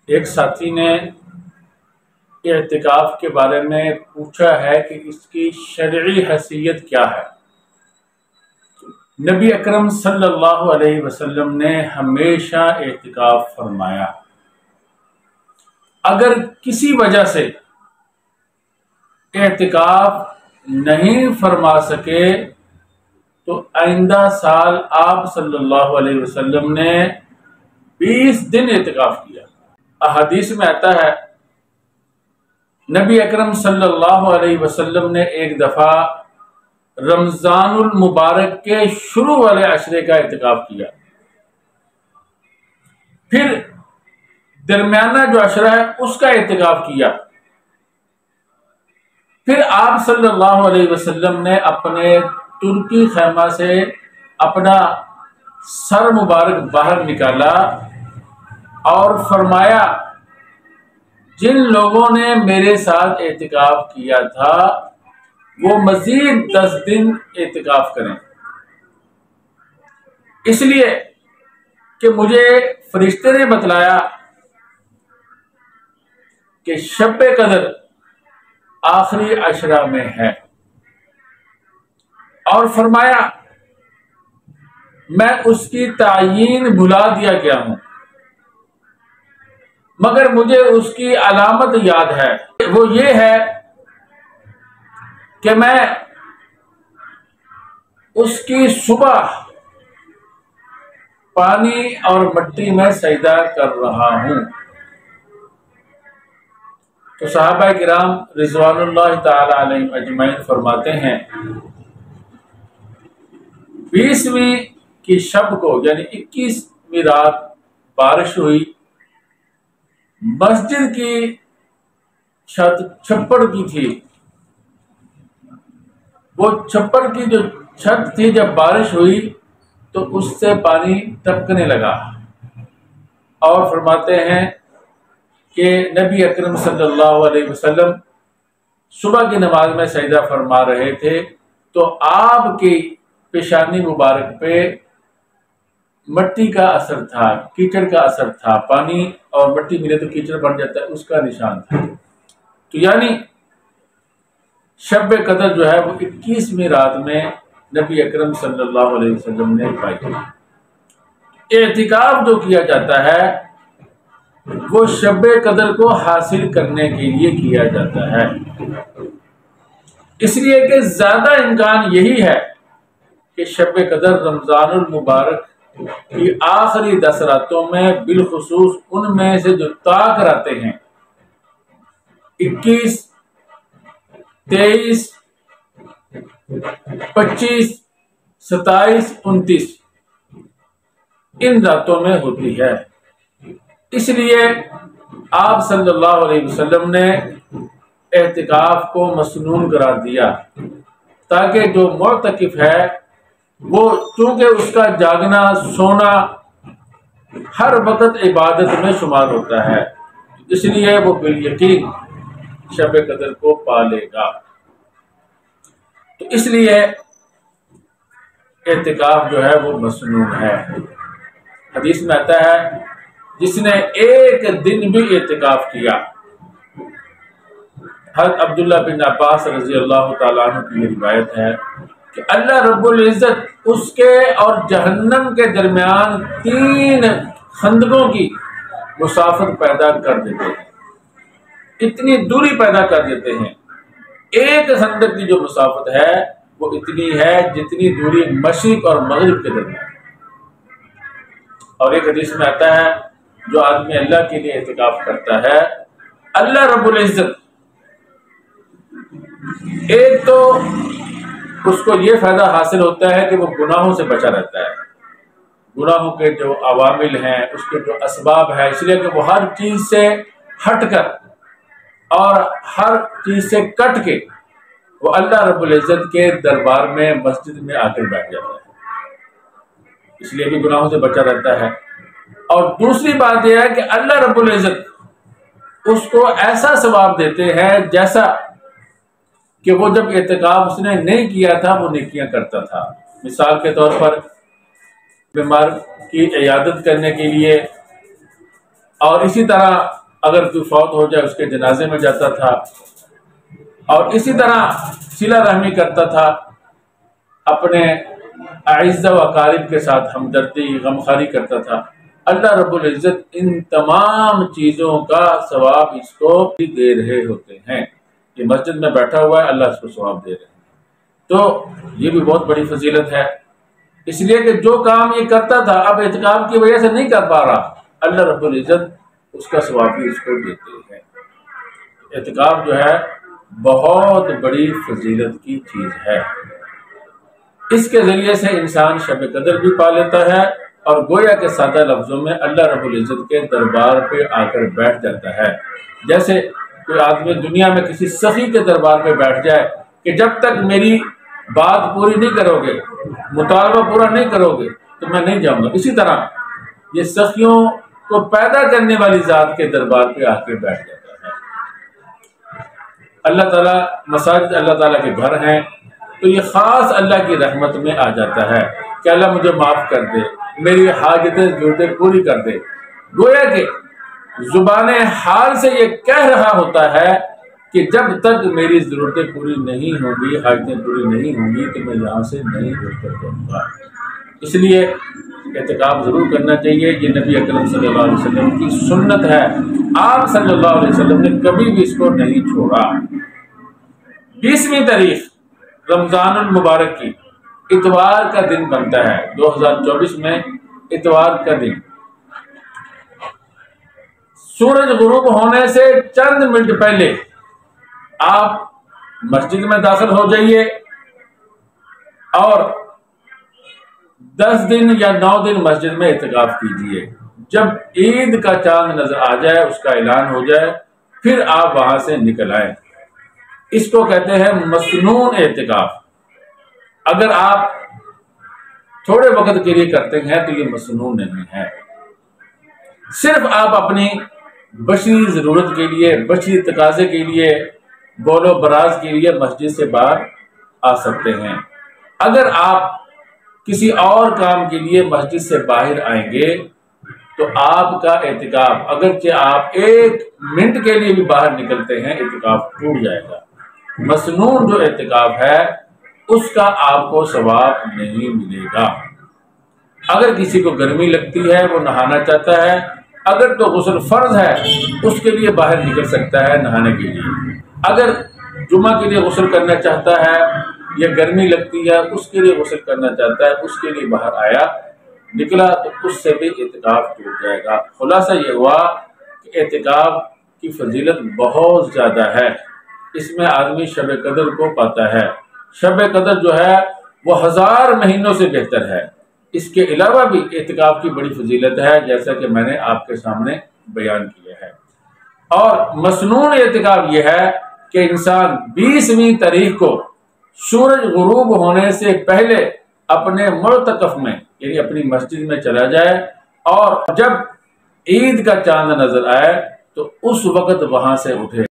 ایک ساتھی نے اعتکاف کے بارے میں پوچھا ہے کہ اس کی شرعی حیثیت کیا ہے۔ نبی اکرم صلی اللہ علیہ وسلم نے ہمیشہ اعتکاف فرمایا۔ اگر کسی وجہ سے اعتکاف نہیں فرما سکے تو آئندہ سال آپ صلی اللہ علیہ وسلم نے 20 دن اعتکاف کیا۔ احادیث میں آتا ہے نبی اکرم صلی اللہ علیہ وسلم نے ایک دفعہ رمضان المبارک کے شروع والے عشرے کا اعتکاف کیا، پھر درمیانہ جو عشرہ ہے اس کا اعتکاف کیا، پھر آپ صلی اللہ علیہ وسلم نے اپنے ترکی خیمہ سے اپنا سر مبارک باہر نکالا اور فرمایا جن لوگوں نے میرے ساتھ اعتکاف کیا تھا وہ مزید 10 دن اعتکاف کریں، اس لیے کہ مجھے فرشتے نے بتلایا کہ شب قدر آخری عشرہ میں ہے، اور فرمایا میں اس کی تعیین بھلا دیا گیا ہوں مگر مجھے اس کی علامت یاد ہے، وہ یہ ہے کہ میں اس کی صبح پانی اور مٹی میں سجدہ کر رہا ہوں۔ تو صحابہ کرام رضوان اللہ تعالی علیہم اجمعین فرماتے ہیں 20ویں کی شب کو یعنی 21ویں رات بارش ہوئی، مسجد کی چھت چھپڑ کی تھی، وہ چھپڑ کی جو چھت تھی جب بارش ہوئی تو اس سے پانی ٹپکنے لگا، اور فرماتے ہیں کہ نبی اکرم صلی اللہ علیہ وسلم صبح کی نماز میں سجدہ فرما رہے تھے تو آپ کی پیشانی مبارک پہ مٹی کا اثر تھا، کیچڑ کا اثر تھا، پانی اور مٹی ملے تو کیچڑ بن جاتا ہے، اس کا نشان تھا۔ تو یعنی شب قدر جو ہے وہ 21ویں رات میں نبی اکرم صلی اللہ علیہ وسلم نے پائی۔ اعتکاف جو کیا جاتا ہے وہ شب قدر کو حاصل کرنے کے لیے کیا جاتا ہے، اس لیے کہ زیادہ امکان یہی ہے کہ شب قدر رمضان المبارک کی آخری 10 راتوں میں بالخصوص ان میں سے جو طاق راتیں ہیں 21، 23، 25، 27، 29 ان راتوں میں ہوتی ہے۔ اس لیے آپ صلی اللہ علیہ وسلم نے اعتکاف کو مسنون قرار دیا تاکہ جو معتکف ہے وہ چونکہ اس کا جاگنا سونا ہر وقت عبادت میں شمار ہوتا ہے، اس لیے وہ بالیقین شب قدر کو پا لے گا۔ تو اس لیے اعتکاف جو ہے وہ مسنون ہے۔ حدیث میں آتا ہے جس نے ایک دن بھی اعتکاف کیا، حضرت عبداللہ بن عباس رضی اللہ تعالیٰ عنہ کی روایت ہے کہ اللہ رب العزت اس کے اور جہنم کے درمیان 3 خندقوں کی مسافت پیدا کر دیتے ہیں، اتنی دوری پیدا کر دیتے ہیں۔ ایک خندق کی جو مسافت ہے وہ اتنی ہے جتنی دوری مشرق اور مغرب کے درمیان۔ اور ایک حدیث میں آتا ہے جو آدمی اللہ کے لیے اعتکاف کرتا ہے اللہ رب العزت ایک تو اس کو یہ فائدہ حاصل ہوتا ہے کہ وہ گناہوں سے بچا رہتا ہے، گناہوں کے جو عوامل ہیں اس کے جو اسباب ہیں، اس لیے کہ وہ ہر چیز سے ہٹ کر اور ہر چیز سے کٹ کے وہ اللہ رب العزت کے دربار میں مسجد میں آ کر بیٹھ جاتا ہے، اس لیے بھی گناہوں سے بچا رہتا ہے۔ اور دوسری بات یہ ہے کہ اللہ رب العزت اس کو ایسا ثواب دیتے ہیں جیسا کہ وہ جب اعتکاف اس نے نہیں کیا تھا وہ نیکیاں کرتا تھا۔ مثال کے طور پر بیمار کی عیادت کرنے کے لیے، اور اسی طرح اگر کوئی فوت ہو جائے اس کے جنازے میں جاتا تھا، اور اسی طرح صلہ رحمی کرتا تھا، اپنے اعزہ و اقارب کے ساتھ ہمدردی غمخواری کرتا تھا۔ اللہ رب العزت ان تمام چیزوں کا ثواب اس کو بھی دے رہے ہوتے ہیں۔ یہ مسجد میں بیٹھا ہوا ہے، اللہ اس کو ثواب دے رہے ہیں، تو یہ بھی بہت بڑی فضیلت ہے۔ اس لیے کہ جو کام یہ کرتا تھا اب اعتکاف کی وجہ سے نہیں کر پا رہا، اللہ رب العزت اس کا ثواب بھی اس کو دیتے ہیں۔ اعتکاف جو ہے بہت بڑی فضیلت کی چیز ہے۔ اس کے ذریعے سے انسان شب قدر بھی پا لیتا ہے، اور گویا کے سادہ لفظوں میں اللہ رب العزت کے دربار پہ آ کر بیٹھ جاتا ہے۔ جیسے کوئی آدمی دنیا میں کسی سخی کے دربار پہ بیٹھ جائے کہ جب تک میری بات پوری نہیں کرو گے، مطالبہ پورا نہیں کرو گے تو میں نہیں جاؤں گا، اسی طرح یہ سخیوں کو پیدا کرنے والی ذات کے دربار پہ آ کے بیٹھ جاتا ہے۔ اللہ تعالیٰ مساجد اللہ تعالیٰ کے گھر ہیں، تو یہ خاص اللہ کی رحمت میں آ جاتا ہے کہ اللہ مجھے معاف کر دے، میری حاجتیں ضرورتیں پوری کر دے۔ گویا کہ زبان حال سے یہ کہہ رہا ہوتا ہے کہ جب تک میری ضرورتیں پوری نہیں ہوں گی، حاجتیں پوری نہیں ہوں گی تو میں یہاں سے نہیں اٹھ کر جاؤں گا۔ اس لیے اعتکاف ضرور کرنا چاہیے، یہ نبی اکرم صلی اللہ علیہ وسلم کی سنت ہے، آپ صلی اللہ علیہ وسلم نے کبھی بھی اس کو نہیں چھوڑا۔ 20ویں تاریخ رمضان المبارک کی اتوار کا دن بنتا ہے، 2024 میں اتوار کا دن۔ سورج غروب ہونے سے چند منٹ پہلے آپ مسجد میں داخل ہو جائیے، اور 10 دن یا 9 دن مسجد میں اعتکاف کیجیے۔ جب عید کا چاند نظر آ جائے، اس کا اعلان ہو جائے، پھر آپ وہاں سے نکل آئیں۔ اس کو کہتے ہیں مسنون اعتکاف۔ اگر آپ تھوڑے وقت کے لیے کرتے ہیں تو یہ مسنون نہیں ہے، صرف آپ اپنی بشری ضرورت کے لیے، بشری تقاضے کے لیے، بول و براز کے لیے مسجد سے باہر آ سکتے ہیں۔ اگر آپ کسی اور کام کے لیے مسجد سے باہر آئیں گے تو آپ کا اعتکاف، اگرچہ آپ 1 منٹ کے لیے بھی باہر نکلتے ہیں، اعتکاف ٹوٹ جائے گا۔ مسنون جو اعتکاف ہے اس کا آپ کو ثواب نہیں ملے گا۔ اگر کسی کو گرمی لگتی ہے، وہ نہانا چاہتا ہے، اگر تو غسل فرض ہے اس کے لیے باہر نکل سکتا ہے نہانے کے لیے۔ اگر جمعہ کے لیے غسل کرنا چاہتا ہے یا گرمی لگتی ہے اس کے لیے غسل کرنا چاہتا ہے، اس کے لیے باہر آیا نکلا تو اس سے بھی اعتکاف ٹوٹ جائے گا۔ خلاصہ یہ ہوا کہ اعتکاف کی فضیلت بہت زیادہ ہے، اس میں آدمی شب قدر کو پاتا ہے۔ شب قدر جو ہے وہ 1000 مہینوں سے بہتر ہے۔ اس کے علاوہ بھی اعتکاف کی بڑی فضیلت ہے، جیسا کہ میں نے آپ کے سامنے بیان کیا ہے۔ اور مسنون اعتکاف یہ ہے کہ انسان 20ویں تاریخ کو سورج غروب ہونے سے پہلے اپنے معتکف میں یعنی اپنی مسجد میں چلا جائے، اور جب عید کا چاند نظر آئے تو اس وقت وہاں سے اٹھے۔